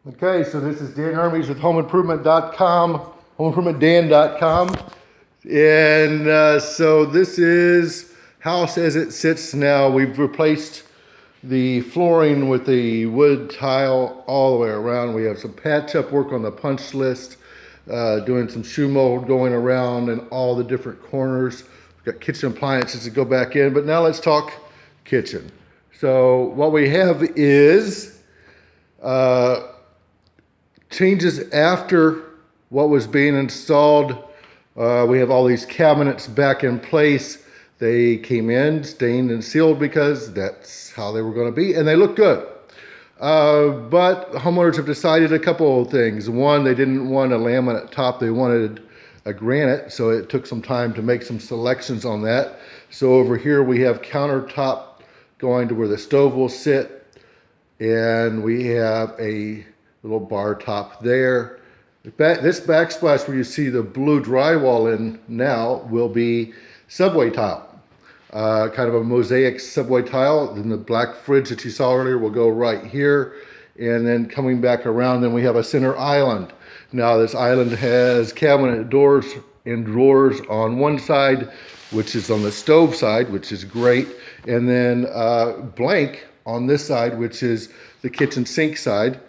Okay, so this is Dan Hermes with HomeImprovement.com, HomeImprovementDan.com. And so this is house as it sits now. We've replaced the flooring with the wood tile all the way around. We have some patch-up work on the punch list, doing some shoe mold going around in all the different corners. We've got kitchen appliances to go back in, but now let's talk kitchen. So what we have is changes after what was being installed. We have all these cabinets back in place. They came in stained and sealed because that's how they were going to be, and they look good. But homeowners have decided a couple of things. One, they didn't want a laminate top, they wanted a granite, so it took some time to make some selections on that. So over here we have countertop going to where the stove will sit, and we have a little bar top there. This backsplash where you see the blue drywall in now will be subway tile. Kind of a mosaic subway tile. Then the black fridge that you saw earlier will go right here. And then coming back around, then we have a center island. Now this island has cabinet doors and drawers on one side, which is on the stove side, which is great. And then blank on this side, which is the kitchen sink side.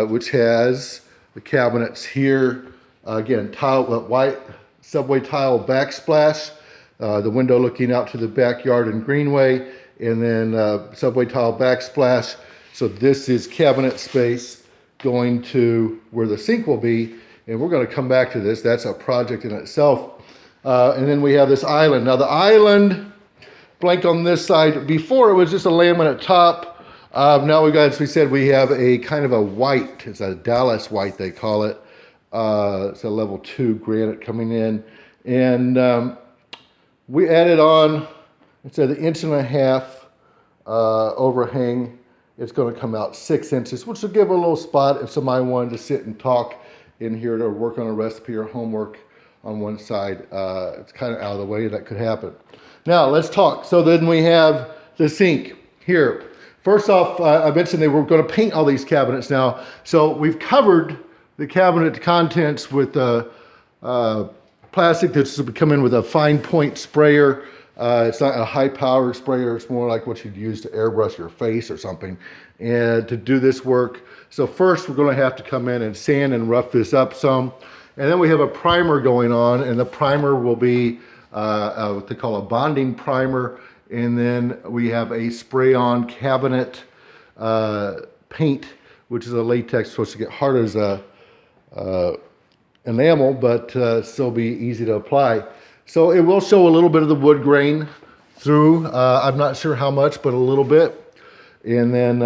Which has the cabinets here. Again, white subway tile backsplash, the window looking out to the backyard and greenway, and then subway tile backsplash. So this is cabinet space going to where the sink will be, and we're going to come back to this. That's a project in itself. And then we have this island. Now the island, blank on this side, before it was just a laminate top. Now we got, as we said, we have a kind of a white. It's a Dallas white, they call it. It's a level 2 granite coming in. And we added on, it's an 1.5 inch overhang. It's going to come out 6 inches, which will give a little spot if somebody wanted to sit and talk in here to work on a recipe or homework on one side. It's kind of out of the way, that could happen. Now let's talk. So then we have the sink here. First off, I mentioned they were going to paint all these cabinets now. So we've covered the cabinet contents with plastic that's come in with a fine point sprayer. It's not a high power sprayer. It's more like what you'd use to airbrush your face or something. And to do this work, so first we're going to have to come in and sand and rough this up some. And then we have a primer going on, and the primer will be what they call a bonding primer. And then we have a spray-on cabinet paint, which is a latex, supposed to get hard as a enamel, but still be easy to apply. So it will show a little bit of the wood grain through. I'm not sure how much, but a little bit. And then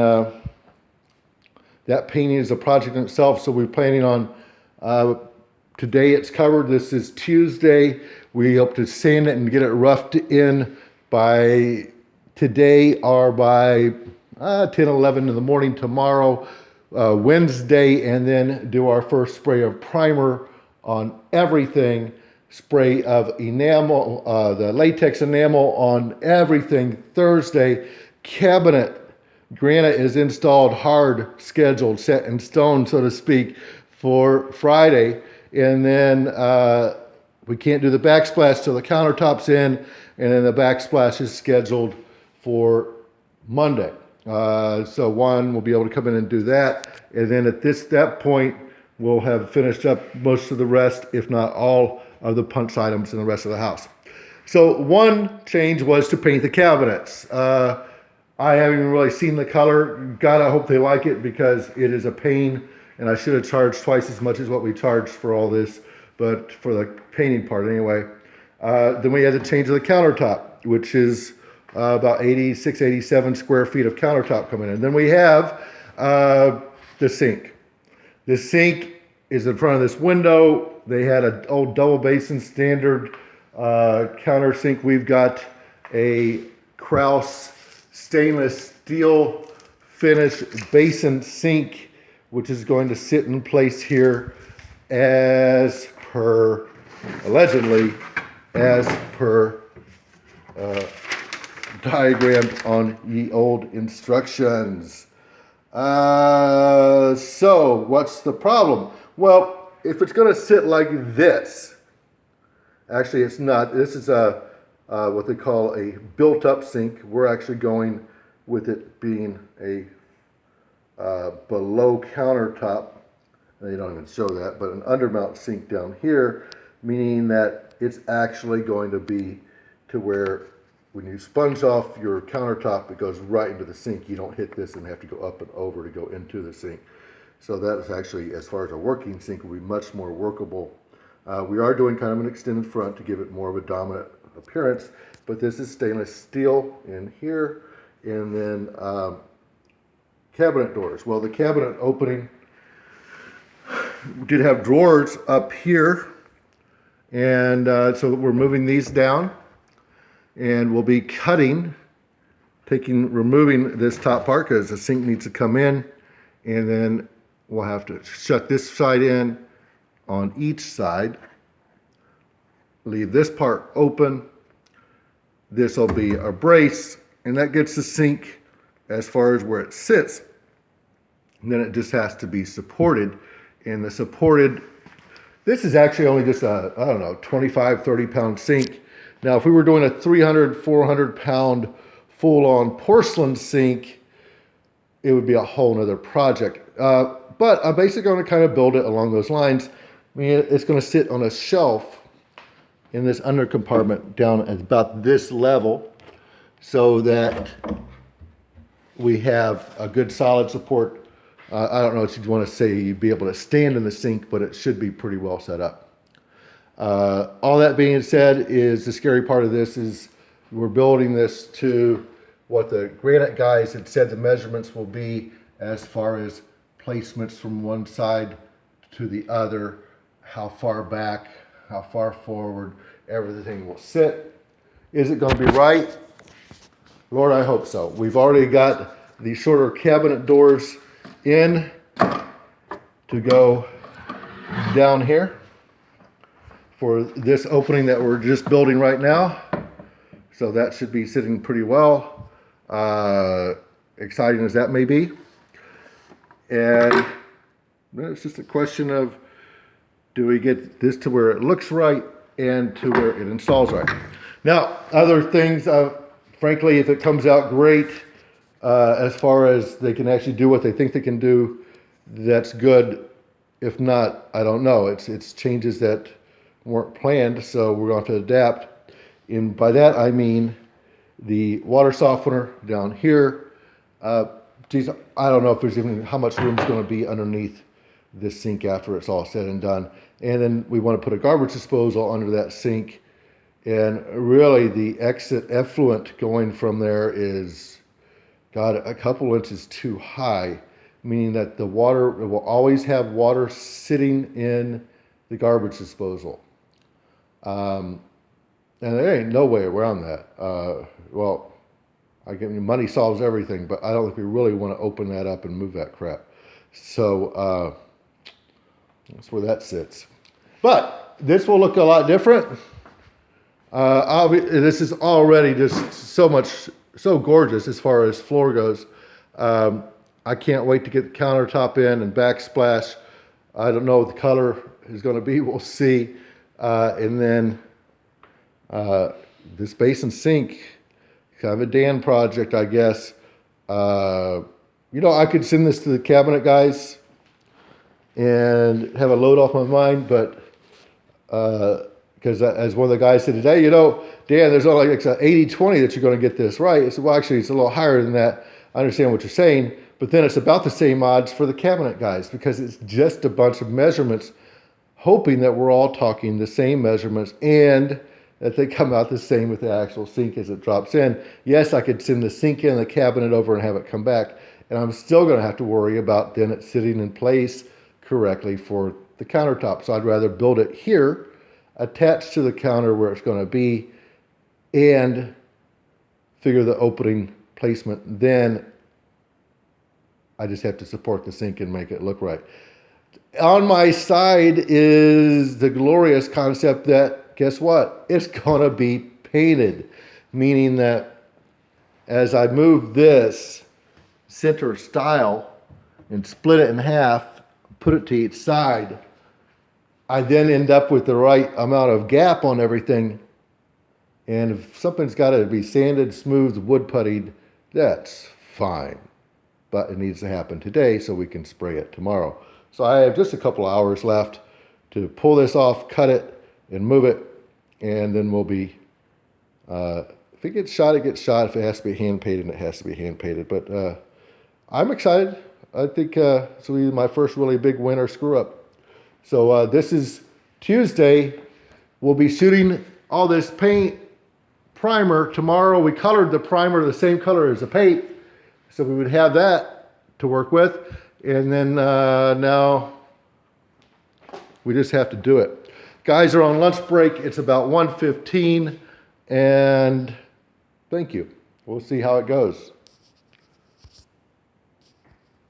that painting is a project in itself. So we're planning on, today it's covered. This is Tuesday. We hope to sand it and get it roughed in by today or by 10, 11 in the morning tomorrow, Wednesday, and then do our first spray of primer on everything, spray of enamel, the latex enamel on everything Thursday. Cabinet granite is installed hard, scheduled, set in stone, so to speak, for Friday. And then we can't do the backsplash till the countertop's in, and then the backsplash is scheduled for Monday. So one will be able to come in and do that. And then at that point, we'll have finished up most of the rest, if not all of the punch items in the rest of the house. So one change was to paint the cabinets. I haven't even really seen the color. God, I hope they like it, because it is a pain, and I should have charged twice as much as what we charged for all this, but for the painting part anyway. Then we had to change the countertop, which is about 86, 87 square feet of countertop coming in. Then we have the sink. The sink is in front of this window. They had an old double basin standard counter sink. We've got a Kraus stainless steel finish basin sink, which is going to sit in place here as per, allegedly, as per diagrammed on ye old instructions. So what's the problem? Well, if it's going to sit like this, actually it's not. This is a what they call a built-up sink. We're actually going with it being a below countertop. They don't even show that, but an undermount sink down here, meaning that it's actually going to be to where when you sponge off your countertop, it goes right into the sink. You don't hit this and have to go up and over to go into the sink. So that is actually, as far as a working sink, will be much more workable. We are doing kind of an extended front to give it more of a dominant appearance, but this is stainless steel in here, and then cabinet doors. Well, the cabinet opening did have drawers up here, and so we're moving these down, and we'll be removing this top part because the sink needs to come in, and then we'll have to shut this side in on each side, leave this part open. This will be a brace, and that gets the sink as far as where it sits, and then it just has to be supported. And the supported, this is actually only just a, I don't know, 25, 30 pound sink. Now, if we were doing a 300, 400 pound full-on porcelain sink, it would be a whole nother project. But I'm basically going to kind of build it along those lines. I mean, it's going to sit on a shelf in this under compartment down at about this level, so that we have a good solid support. I don't know what you'd want to say, you'd be able to stand in the sink, but it should be pretty well set up. All that being said, is the scary part of this is we're building this to what the granite guys had said the measurements will be as far as placements from one side to the other, how far back, how far forward, everything will sit. Is it going to be right? Lord, I hope so. We've already got the shorter cabinet doors in to go down here for this opening that we're just building right now. So that should be sitting pretty well, exciting as that may be. And it's just a question of, do we get this to where it looks right and to where it installs right? Now, other things, frankly, if it comes out great, as far as they can actually do what they think they can do, that's good. If not, I don't know. It's changes that weren't planned, so we're going to have to adapt. And by that I mean the water softener down here. Geez, I don't know if there's even how much room is going to be underneath this sink after it's all said and done. And then we want to put a garbage disposal under that sink. And really the exit effluent going from there is, God, a couple inches too high, meaning that the water, it will always have water sitting in the garbage disposal. And there ain't no way around that. Well, I get money solves everything, but I don't think we really want to open that up and move that crap. So that's where that sits. But this will look a lot different. This is already just so gorgeous as far as floor goes. I can't wait to get the countertop in and backsplash. I don't know what the color is going to be. We'll see. And then this basin sink, kind of a Dan project, I guess. I could send this to the cabinet guys and have a load off my mind, but because as one of the guys said today, Dan, there's only like 80-20 that you're going to get this right. I said, well, actually, it's a little higher than that. I understand what you're saying, but then it's about the same odds for the cabinet guys because it's just a bunch of measurements, hoping that we're all talking the same measurements and that they come out the same with the actual sink as it drops in. Yes, I could send the sink in the cabinet over and have it come back, and I'm still going to have to worry about then it sitting in place correctly for the countertop. So I'd rather build it here, attached to the counter where it's going to be, and figure the opening placement. Then I just have to support the sink and make it look right. On my side is the glorious concept that, guess what? It's going to be painted, meaning that as I move this center stile and split it in half, put it to each side, I then end up with the right amount of gap on everything. And if something's got to be sanded, smoothed, wood puttied, that's fine. But it needs to happen today so we can spray it tomorrow. So I have just a couple hours left to pull this off, cut it, and move it. And then we'll be, if it gets shot, it gets shot. If it has to be hand painted, it has to be hand painted. But I'm excited. I think this will be my first really big winter screw up. So this is Tuesday. We'll be shooting all this paint primer tomorrow. We colored the primer the same color as the paint, so we would have that to work with. And then now we just have to do it. Guys are on lunch break. It's about 1:15, and thank you. We'll see how it goes.